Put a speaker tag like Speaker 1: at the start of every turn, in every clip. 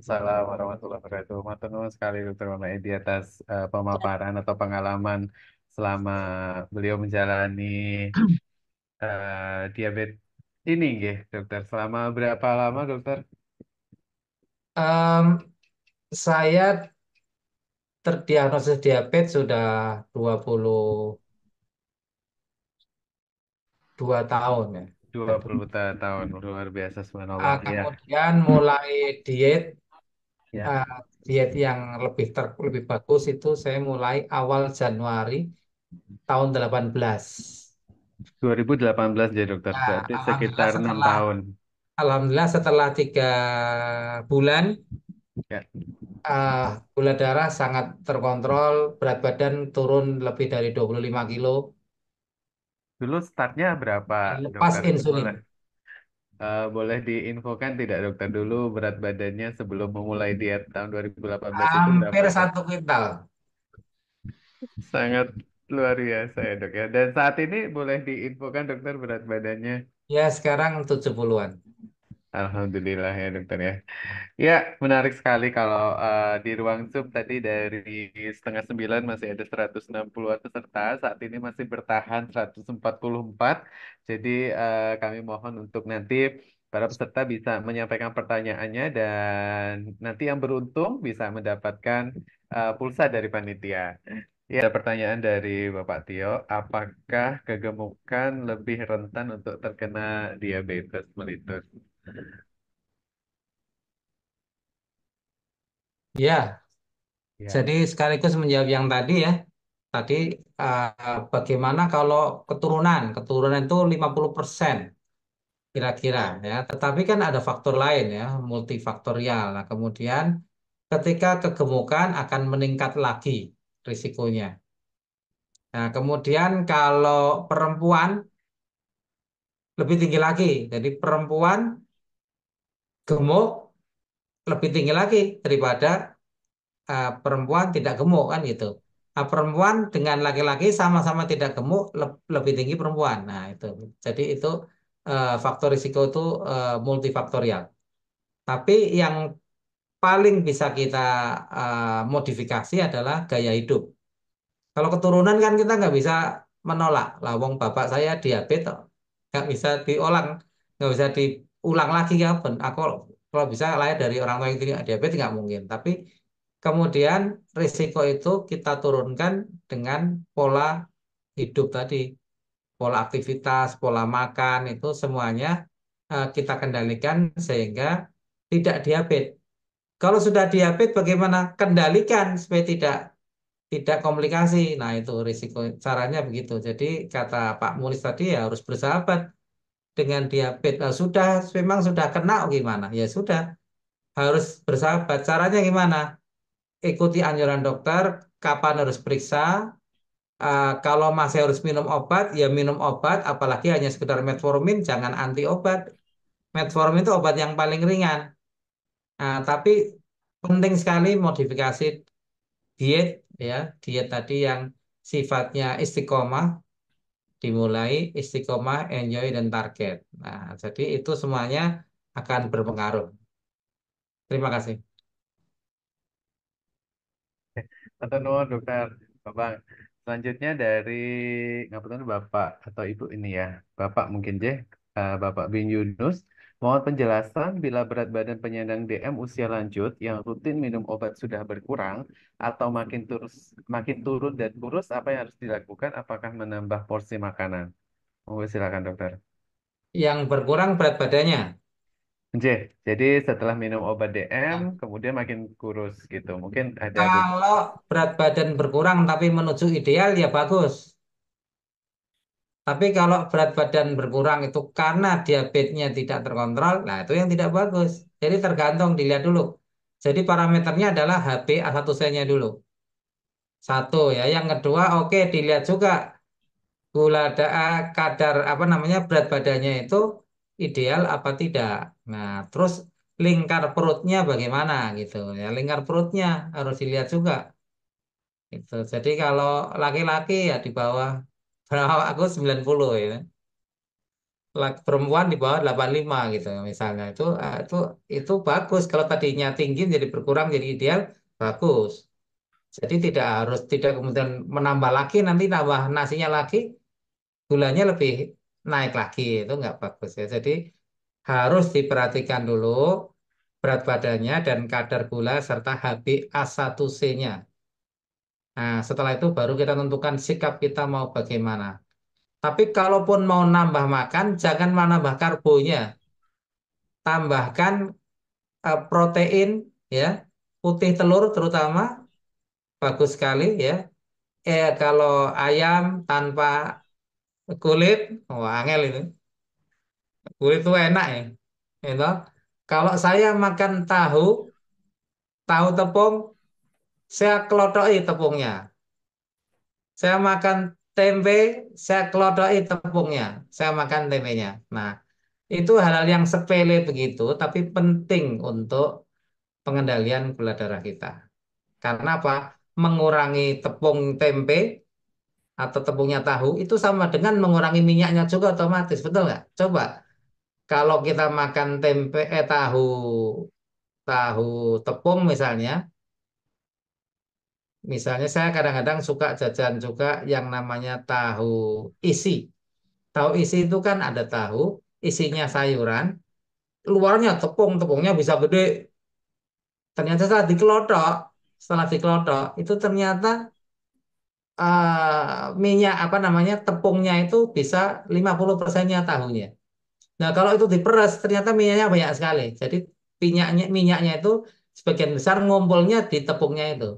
Speaker 1: Waalaikumsalam warahmatullahi wabarakatuh. Matur nuwun sekali Dokter Mama di atas pemaparan atau pengalaman selama beliau menjalani diabetes ini, nggih, Dokter. Selama berapa lama, Dokter?
Speaker 2: Em, saya terdiagnosis diabetes sudah 22 tahun ya.
Speaker 1: Dua
Speaker 2: Jadi,
Speaker 1: puluh tahun, luar biasa, subhanallah. Ya,
Speaker 2: kemudian mulai diet,
Speaker 1: ya.
Speaker 2: eh, diet yang lebih bagus itu saya mulai awal Januari tahun 18.
Speaker 1: 2018 ya, Dokter.
Speaker 2: Nah,
Speaker 1: Berarti sekitar 6 tahun.
Speaker 2: Alhamdulillah setelah 3 bulan,
Speaker 1: Ya.
Speaker 2: eh, gula darah sangat terkontrol, berat badan turun lebih dari 25 kilo,
Speaker 1: Dulu startnya berapa,
Speaker 2: lepas
Speaker 1: Dokter?
Speaker 2: insulin.
Speaker 1: Boleh, boleh diinfokan tidak, Dokter? Dulu berat badannya sebelum memulai diet tahun 2018 itu berapa,
Speaker 2: Hampir
Speaker 1: Dok?
Speaker 2: 1 kuintal.
Speaker 1: Sangat luar biasa ya, Dok ya. Dan saat ini boleh diinfokan, Dokter, berat badannya?
Speaker 2: Ya sekarang 70-an.
Speaker 1: Alhamdulillah ya, Dokter ya. Ya, menarik sekali kalau di ruang Zoom tadi dari setengah 9 masih ada 160-an peserta, saat ini masih bertahan 144. Jadi kami mohon untuk nanti para peserta bisa menyampaikan pertanyaannya dan nanti yang beruntung bisa mendapatkan pulsa dari panitia. Ya, ada pertanyaan dari Bapak Tio, apakah kegemukan lebih rentan untuk terkena diabetes mellitus?
Speaker 2: Ya,
Speaker 1: Ya.
Speaker 2: jadi sekaligus menjawab yang tadi ya. Tadi bagaimana kalau keturunan? Keturunan itu 50% kira-kira ya. Tetapi kan ada faktor lain ya, multifaktorial. Nah, kemudian ketika kegemukan akan meningkat lagi risikonya. Nah, kemudian kalau perempuan lebih tinggi lagi. Jadi perempuan gemuk lebih tinggi lagi daripada perempuan tidak gemuk kan gitu. Nah, perempuan dengan laki-laki sama-sama tidak gemuk lebih tinggi perempuan. Nah, itu. Jadi itu faktor risiko itu multifaktorial. Tapi yang paling bisa kita modifikasi adalah gaya hidup. Kalau keturunan kan kita nggak bisa menolak. Lah, wong bapak saya diabetes, kok. Nggak bisa diulang, nggak bisa diulang lagi ya. Aku kalau bisa lahir dari orang tua yang tidak diabetes nggak mungkin. Tapi kemudian risiko itu kita turunkan dengan pola hidup tadi, pola aktivitas, pola makan itu semuanya kita kendalikan sehingga tidak diabetes. Kalau sudah diabetes, bagaimana kendalikan supaya tidak komplikasi. Nah, itu risiko caranya begitu. Jadi kata Pak Mulis tadi ya harus bersahabat dengan diabetes. Nah, memang sudah kena oh gimana? Ya sudah, harus bersahabat. Caranya gimana? Ikuti anjuran dokter, kapan harus periksa. Kalau masih harus minum obat, ya minum obat, apalagi hanya sekedar metformin, jangan anti obat. Metformin itu obat yang paling ringan. Nah, tapi penting sekali modifikasi diet ya, diet tadi yang sifatnya istiqomah, dimulai istiqomah, enjoy dan target. Nah, jadi itu semuanya akan berpengaruh. Terima kasih.
Speaker 1: Atau nuwun dokter, Bapak. Selanjutnya dari ngapunten Bapak atau Ibu ini ya, Bapak mungkin Bapak Bin Yunus. Mohon penjelasan bila berat badan penyandang DM usia lanjut yang rutin minum obat sudah berkurang atau makin turun dan kurus, apa yang harus dilakukan? Apakah menambah porsi makanan? Monggo silakan dokter.
Speaker 2: Yang berkurang berat badannya.
Speaker 1: J, jadi setelah minum obat DM,
Speaker 2: Nah,
Speaker 1: kemudian makin kurus gitu. Mungkin ada
Speaker 2: kalau berat badan berkurang tapi menuju ideal ya bagus. Tapi kalau berat badan berkurang itu karena diabetesnya tidak terkontrol, nah itu yang tidak bagus. Jadi tergantung dilihat dulu. Jadi parameternya adalah HbA1c-nya dulu. Satu ya. Yang kedua, oke dilihat juga kadar apa namanya berat badannya itu ideal apa tidak. Nah, terus lingkar perutnya bagaimana gitu ya. Lingkar perutnya harus dilihat juga. Gitu. Jadi kalau laki-laki ya di bawah berapa aku 90 ya. perempuan di bawah 85 gitu misalnya itu bagus kalau tadinya tinggi jadi berkurang jadi ideal bagus. Jadi tidak kemudian menambah lagi nanti nambah nasinya lagi gulanya lebih naik lagi itu nggak bagus ya. Jadi harus diperhatikan dulu berat badannya dan kadar gula serta HbA1c-nya. Nah, setelah itu baru kita tentukan sikap kita mau bagaimana. Tapi kalaupun mau nambah makan, jangan menambah karbonya. Tambahkan protein, ya, putih telur terutama, bagus sekali ya. Kalau ayam tanpa kulit, wah angel itu. Kulit itu enak ya. Gitu. Kalau saya makan tahu tepung, saya kelodoi tepungnya. Saya makan tempe, saya kelodoi tepungnya. Saya makan tempenya. Nah, itu hal-hal yang sepele begitu, tapi penting untuk pengendalian gula darah kita. Karena apa? Mengurangi tepung tempe atau tepungnya tahu itu sama dengan mengurangi minyaknya juga otomatis, betul nggak? Coba kalau kita makan tahu tahu tepung misalnya saya kadang-kadang suka jajan juga yang namanya tahu isi. Tahu isi itu kan ada tahu, isinya sayuran, luarnya tepungnya bisa gede. Ternyata setelah dikelotok itu ternyata minyak apa namanya tepungnya itu bisa 50%-nya tahunya. Nah, kalau itu diperas ternyata minyaknya banyak sekali. Jadi minyaknya itu sebagian besar ngumpulnya di tepungnya itu.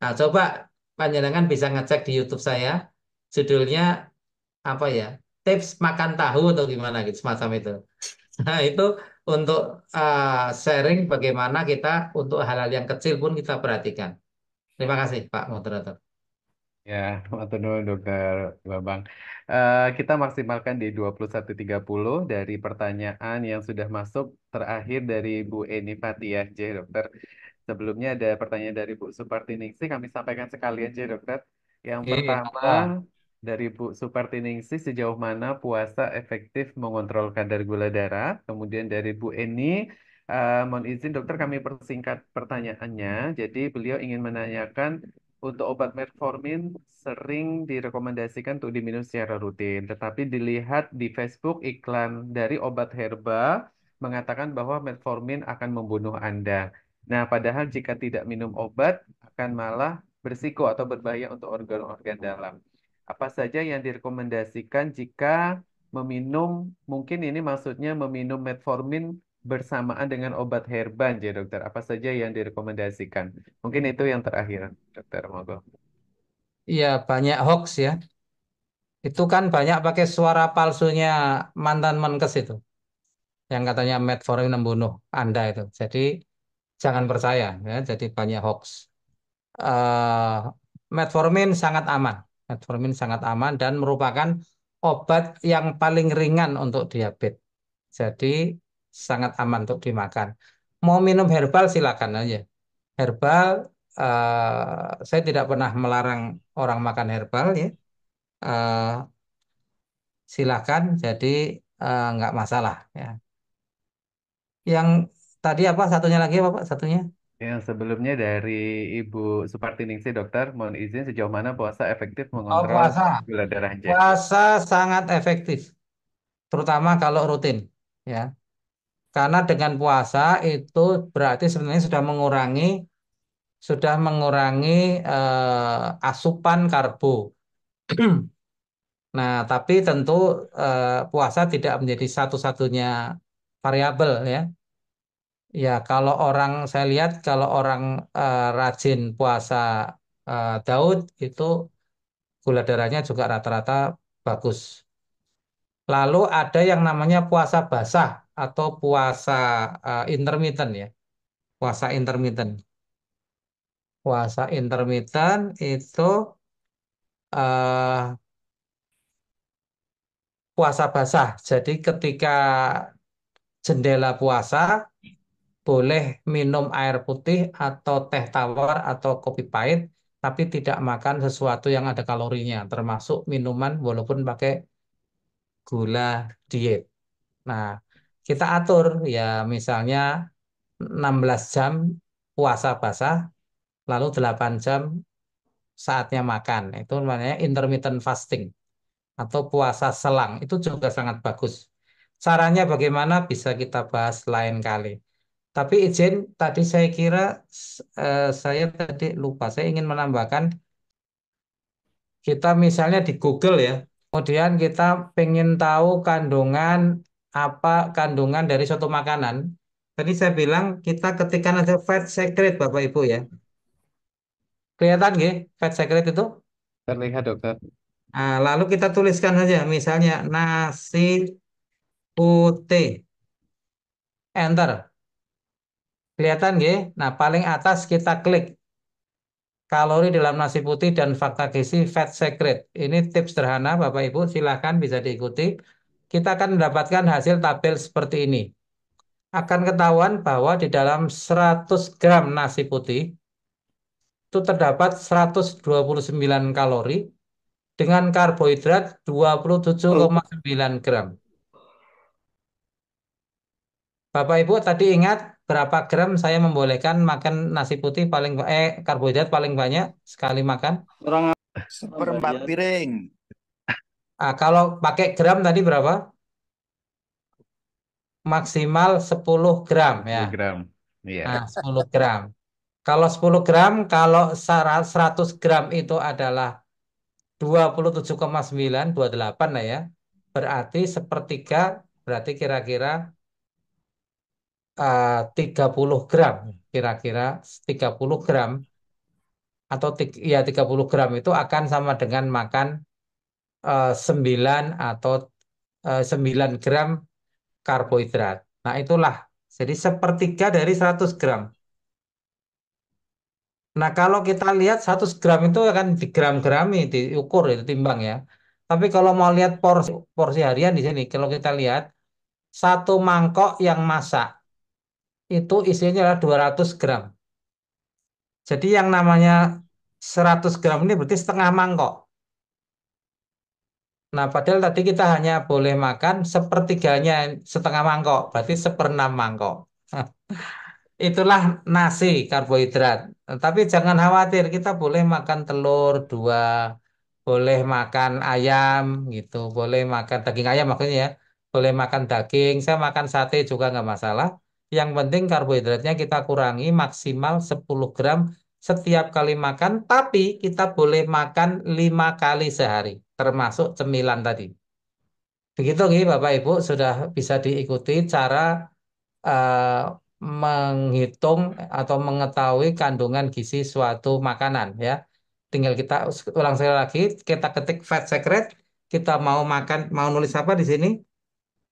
Speaker 2: Nah, coba panjenengan bisa ngecek di YouTube saya, judulnya apa ya? Tips makan tahu atau gimana gitu semacam itu. Nah, itu untuk sharing bagaimana kita untuk hal-hal yang kecil pun kita perhatikan. Terima kasih, Pak Moderator.
Speaker 1: Ya, matur nuwun Dokter Bambang. Kita maksimalkan di 21.30 dari pertanyaan yang sudah masuk terakhir dari Bu Eni Fathiah J, Dokter. Sebelumnya ada pertanyaan dari Bu Supartiningsih, kami sampaikan sekalian J, Dokter. Yang
Speaker 2: Oke,
Speaker 1: pertama
Speaker 2: apa?
Speaker 1: dari Bu Supartiningsih, sejauh mana puasa efektif mengontrol kadar gula darah. Kemudian dari Bu Eni, mohon izin Dokter kami persingkat pertanyaannya. Jadi beliau ingin menanyakan untuk obat metformin sering direkomendasikan untuk diminum secara rutin, tetapi dilihat di Facebook iklan dari obat herba mengatakan bahwa metformin akan membunuh Anda. Nah, padahal jika tidak minum obat akan malah bersiko atau berbahaya untuk organ-organ dalam. Apa saja yang direkomendasikan jika meminum, mungkin ini maksudnya meminum metformin bersamaan dengan obat herba, ya dokter. Apa saja yang direkomendasikan? Mungkin itu yang terakhir, dokter. Monggo.
Speaker 2: Iya, banyak hoax ya. Itu kan banyak pakai suara palsunya mantan Menkes itu. Yang katanya metformin membunuh Anda itu. Jadi jangan percaya ya. Jadi banyak hoax. eh Metformin sangat aman. Metformin sangat aman dan merupakan obat yang paling ringan untuk diabetes. Jadi sangat aman untuk dimakan. Mau minum herbal silakan aja. Herbal, saya tidak pernah melarang orang makan herbal ya. Eh, Silakan. Jadi nggak masalah ya. Yang tadi apa satunya lagi apa Pak? Satunya?
Speaker 1: Yang sebelumnya dari Ibu Supartiningsih, dokter. Mohon izin sejauh mana puasa efektif
Speaker 2: Oh
Speaker 1: mengontrol
Speaker 2: puasa.
Speaker 1: gula darah J.
Speaker 2: Puasa sangat efektif, terutama kalau rutin, ya. Karena dengan puasa itu berarti sebenarnya sudah mengurangi asupan karbo. Nah, tapi tentu puasa tidak menjadi satu-satunya variabel ya. Ya, kalau saya lihat kalau orang rajin puasa Daud itu gula darahnya juga rata-rata bagus. Lalu ada yang namanya puasa basah atau puasa intermittent ya. Puasa intermittent. Puasa intermittent itu eh, puasa basah. Jadi ketika jendela puasa boleh minum air putih atau teh tawar atau kopi pahit, tapi tidak makan sesuatu yang ada kalorinya, termasuk minuman walaupun pakai gula diet. Nah, kita atur ya misalnya 16 jam puasa basah, lalu 8 jam saatnya makan. Itu namanya intermittent fasting atau puasa selang. Itu juga sangat bagus. Caranya bagaimana bisa kita bahas lain kali. Tapi izin tadi saya kira saya tadi lupa. Saya ingin menambahkan kita misalnya di Google ya. Kemudian kita pengen tahu kandungan apa kandungan dari suatu makanan. Tadi saya bilang kita ketikkan aja fat secret Bapak Ibu ya. Kelihatan nggih fat secret itu?
Speaker 1: Terlihat dokter.
Speaker 2: Nah, lalu kita tuliskan saja misalnya nasi putih. Enter. Kelihatan nggih? Nah, paling atas kita klik kalori dalam nasi putih dan fakta gizi fat secret. Ini tips sederhana Bapak Ibu, silakan bisa diikuti. Kita akan mendapatkan hasil tabel seperti ini. Akan ketahuan bahwa di dalam 100 gram nasi putih itu terdapat 129 kalori dengan karbohidrat 27,9 gram. Bapak Ibu tadi ingat berapa gram saya membolehkan makan nasi putih karbohidrat paling banyak sekali makan?
Speaker 3: Kurang seperempat piring.
Speaker 2: Kalau pakai gram tadi berapa? Maksimal 10 gram ya.
Speaker 1: 10 gram. Iya.
Speaker 2: Nah, 10 gram. Kalau 10 gram, kalau 100 gram itu adalah 27,9, 28 lah ya. Berarti sepertiga, berarti kira-kira 30 gram. Kira-kira 30 gram atau ya 30 gram itu akan sama dengan makan 9 atau 9 gram karbohidrat. Nah, itulah. Jadi sepertiga dari 100 gram. Nah, kalau kita lihat 100 gram itu akan digram-grami, diukur, itu timbang ya. Tapi kalau mau lihat porsi, porsi harian di sini, kalau kita lihat, satu mangkok yang masak, itu isinya adalah 200 gram. Jadi yang namanya 100 gram ini berarti setengah mangkok. Nah, padahal tadi kita hanya boleh makan sepertiganya setengah mangkok, berarti seperenam mangkok. Itulah nasi karbohidrat. Tapi jangan khawatir, kita boleh makan telur dua, boleh makan ayam gitu, boleh makan daging ayam maksudnya ya, boleh makan daging. Saya makan sate juga nggak masalah. Yang penting karbohidratnya kita kurangi maksimal 10 gram setiap kali makan, tapi kita boleh makan 5 kali sehari, termasuk cemilan tadi. Begitu nih Bapak Ibu sudah bisa diikuti cara eh, menghitung atau mengetahui kandungan gizi suatu makanan ya. Tinggal kita ulang sekali lagi, kita ketik fat secret, kita mau makan, mau nulis apa di sini?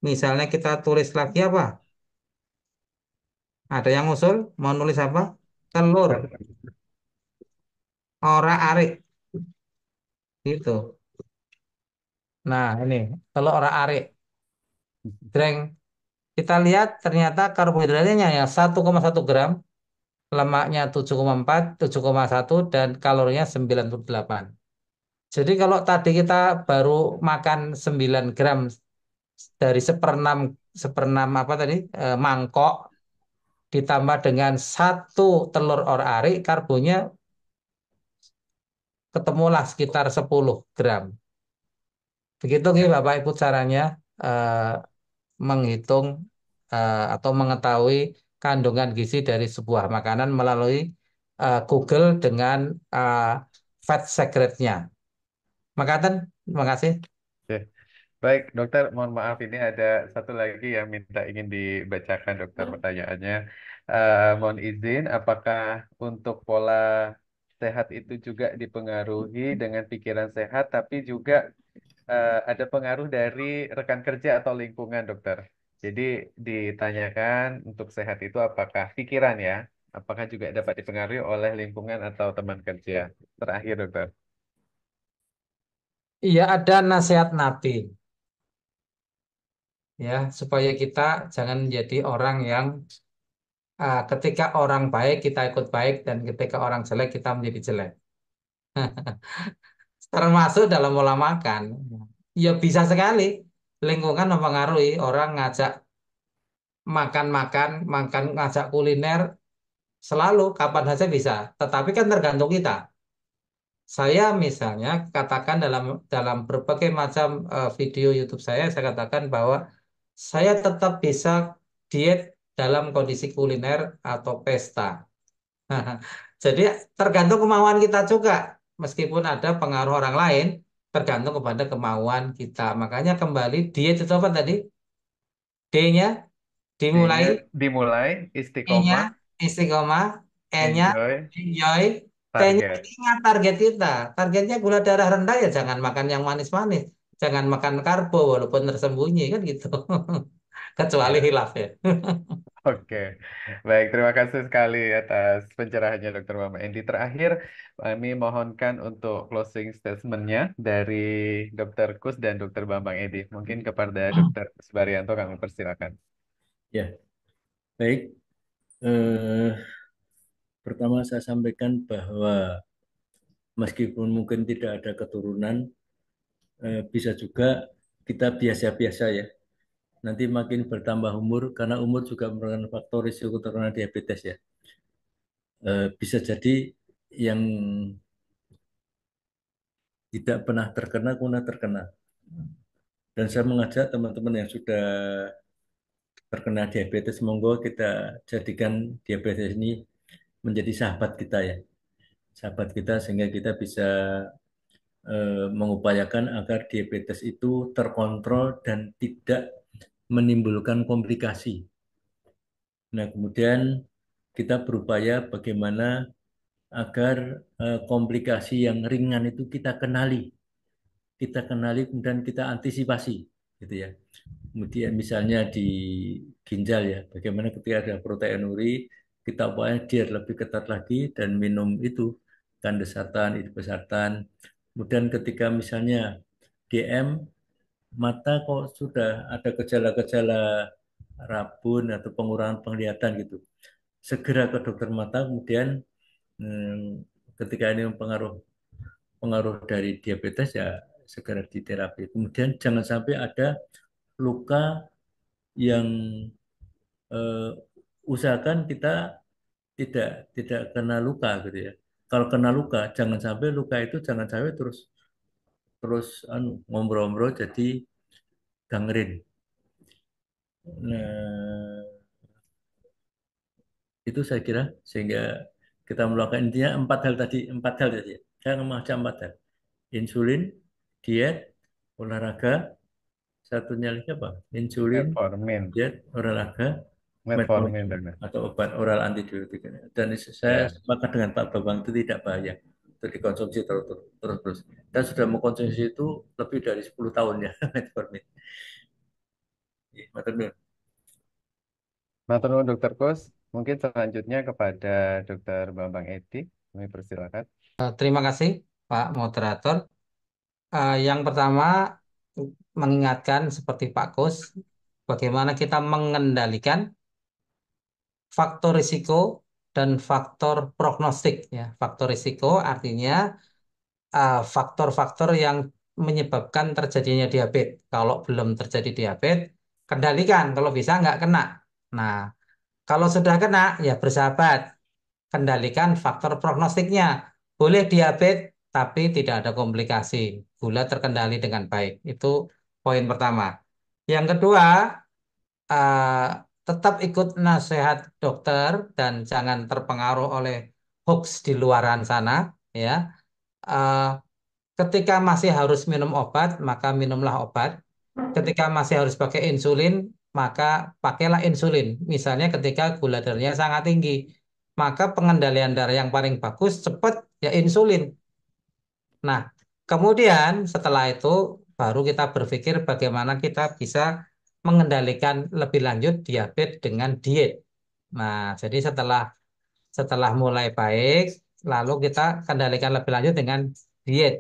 Speaker 2: Misalnya kita tulis lagi apa? Ada yang usul? Mau nulis apa? Telur, ora-arik, gitu. Nah, ini telur ora-arik. Dreng. Kita lihat ternyata karbohidratnya ya 1,1 gram, lemaknya 7,4, 7,1 dan kalorinya 98. Jadi kalau tadi kita baru makan 9 gram dari seperenam apa tadi mangkok ditambah dengan satu telur or-arik karbonya ketemulah sekitar 10 gram. Begitu nih
Speaker 1: Ya.
Speaker 2: Bapak Ibu caranya eh, menghitung atau mengetahui kandungan gizi dari sebuah makanan melalui Google dengan eh, fat secretnya. Makatan, terima kasih.
Speaker 1: Oke. Baik, dokter, mohon maaf ini ada satu lagi yang minta ingin dibacakan dokter pertanyaannya. Mohon izin, apakah untuk pola sehat itu juga dipengaruhi dengan pikiran sehat, tapi juga ada pengaruh dari rekan kerja atau lingkungan, dokter? Jadi ditanyakan untuk sehat itu apakah pikiran ya, apakah juga dapat dipengaruhi oleh lingkungan atau teman kerja? Terakhir, dokter.
Speaker 2: Iya ada nasihat Nabi ya supaya kita jangan menjadi orang yang ketika orang baik kita ikut baik dan ketika orang jelek kita menjadi jelek. Termasuk dalam pola makan. Ya bisa sekali. lingkungan mempengaruhi orang ngajak makan-makan, makan ngajak kuliner selalu kapan saja bisa. Tetapi kan tergantung kita. Saya misalnya katakan dalam dalam berbagai macam video YouTube saya katakan bahwa saya tetap bisa diet dalam kondisi kuliner atau pesta. Jadi tergantung kemauan kita juga. Meskipun ada pengaruh orang lain, tergantung kepada kemauan kita. Makanya kembali diet itu apa tadi? D-nya dimulai,
Speaker 1: D-nya dimulai,
Speaker 2: E-nya
Speaker 1: istiqomah,
Speaker 2: istiqomah, E-nya
Speaker 1: enjoy,
Speaker 2: enjoy, T-nya
Speaker 1: target.
Speaker 2: ingat target kita. Targetnya gula darah rendah ya jangan makan yang manis-manis. Jangan makan karbo walaupun tersembunyi kan gitu. Kecuali
Speaker 1: Ya,
Speaker 2: hilaf ya.
Speaker 1: oke. Baik, terima kasih sekali atas pencerahannya Dokter Mama Endi. Terakhir, kami mohonkan untuk closing statement-nya dari Dokter Kus dan Dokter Bambang Edi. Mungkin kepada Dokter Subaryanto kami persilakan.
Speaker 3: Ya, baik. Eh, Pertama saya sampaikan bahwa meskipun mungkin tidak ada keturunan, bisa juga kita biasa-biasa ya. Nanti makin bertambah umur, karena umur juga merupakan faktor risiko terkena diabetes ya. Bisa jadi yang tidak pernah terkena, kemudian terkena. Dan saya mengajak teman-teman yang sudah terkena diabetes, monggo kita jadikan diabetes ini menjadi sahabat kita ya. Sahabat kita sehingga kita bisa mengupayakan agar diabetes itu terkontrol dan tidak menimbulkan komplikasi. Nah, kemudian kita berupaya bagaimana agar komplikasi yang ringan itu kita kenali kemudian kita antisipasi, gitu ya. Kemudian misalnya di ginjal ya, bagaimana ketika ada proteinuri, kita upaya diet lebih ketat lagi dan minum itu kandesatan, irbesartan. Kemudian ketika misalnya DM, mata kok sudah ada gejala-gejala rabun atau pengurangan penglihatan gitu. Segera ke dokter mata, kemudian ketika ini pengaruh dari diabetes ya segera diterapi. Kemudian jangan sampai ada luka yang eh, usahakan kita tidak tidak kena luka gitu ya. Kalau kena luka, jangan sampai luka itu jangan sampai terus terus ngombro-ngombro jadi gangren. Nah, itu saya kira sehingga kita melakukan intinya empat hal tadi. Saya mengajak empat hal. Insulin, diet, olahraga, satunya lagi apa? Insulin,
Speaker 1: Metformin,
Speaker 3: diet, olahraga,
Speaker 1: metformin
Speaker 3: metformin
Speaker 1: benar.
Speaker 3: atau obat oral antibiotik. Dan saya
Speaker 1: Ya,
Speaker 3: sepakat dengan Pak Bambang itu tidak bahaya untuk dikonsumsi terus-terus. Dan sudah mengkonsumsi itu lebih dari 10 tahun ya metformin. Ya, metformin.
Speaker 1: matur nuwun Dokter Kus. Mungkin selanjutnya kepada Dokter Bambang Edi, kami persilakan.
Speaker 2: Terima kasih Pak Moderator. Yang pertama mengingatkan seperti Pak Kus, bagaimana kita mengendalikan faktor risiko dan faktor prognostik ya. Faktor risiko artinya faktor-faktor yang menyebabkan terjadinya diabetes. Kalau belum terjadi diabetes, kendalikan. Kalau bisa nggak kena. Nah, kalau sudah kena, ya bersahabat. Kendalikan faktor prognostiknya. Boleh diabetes, tapi tidak ada komplikasi. Gula terkendali dengan baik. Itu poin pertama. Yang kedua, eh, tetap ikut nasihat dokter dan jangan terpengaruh oleh hoax di luaran sana. Ya, Eh, ketika masih harus minum obat, maka minumlah obat. Ketika masih harus pakai insulin, maka pakailah insulin. Misalnya ketika gula darahnya sangat tinggi, maka pengendalian darah yang paling bagus, cepat, ya insulin. Nah, kemudian setelah itu baru kita berpikir bagaimana kita bisa mengendalikan lebih lanjut diabetes dengan diet. Nah, jadi setelah setelah mulai baik, lalu kita kendalikan lebih lanjut dengan diet.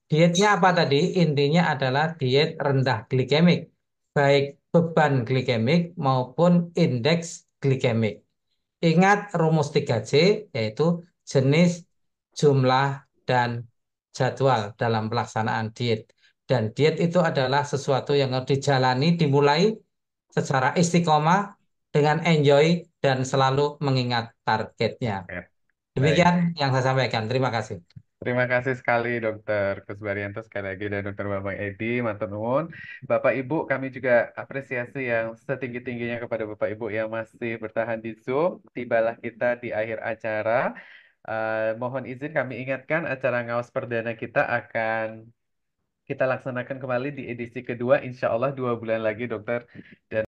Speaker 2: Dietnya apa tadi? Intinya adalah diet rendah glikemik, baik beban glikemik maupun indeks glikemik. Ingat rumus 3C, yaitu jenis, jumlah, dan jadwal dalam pelaksanaan diet. Dan diet itu adalah sesuatu yang harus dijalani, dimulai secara istiqomah dengan enjoy dan selalu mengingat targetnya.
Speaker 1: Ya, baik.
Speaker 2: Demikian yang saya sampaikan. Terima kasih.
Speaker 1: Terima kasih sekali Dokter Kusbarianto sekali lagi dan Dokter Bambang Edi, matur nuwun. Bapak Ibu, kami juga apresiasi yang setinggi-tingginya kepada Bapak Ibu yang masih bertahan di Zoom. Tibalah kita di akhir acara. Mohon izin kami ingatkan acara Ngaos Perdana kita akan kita laksanakan kembali di edisi kedua, insya Allah 2 bulan lagi, Dokter. Dan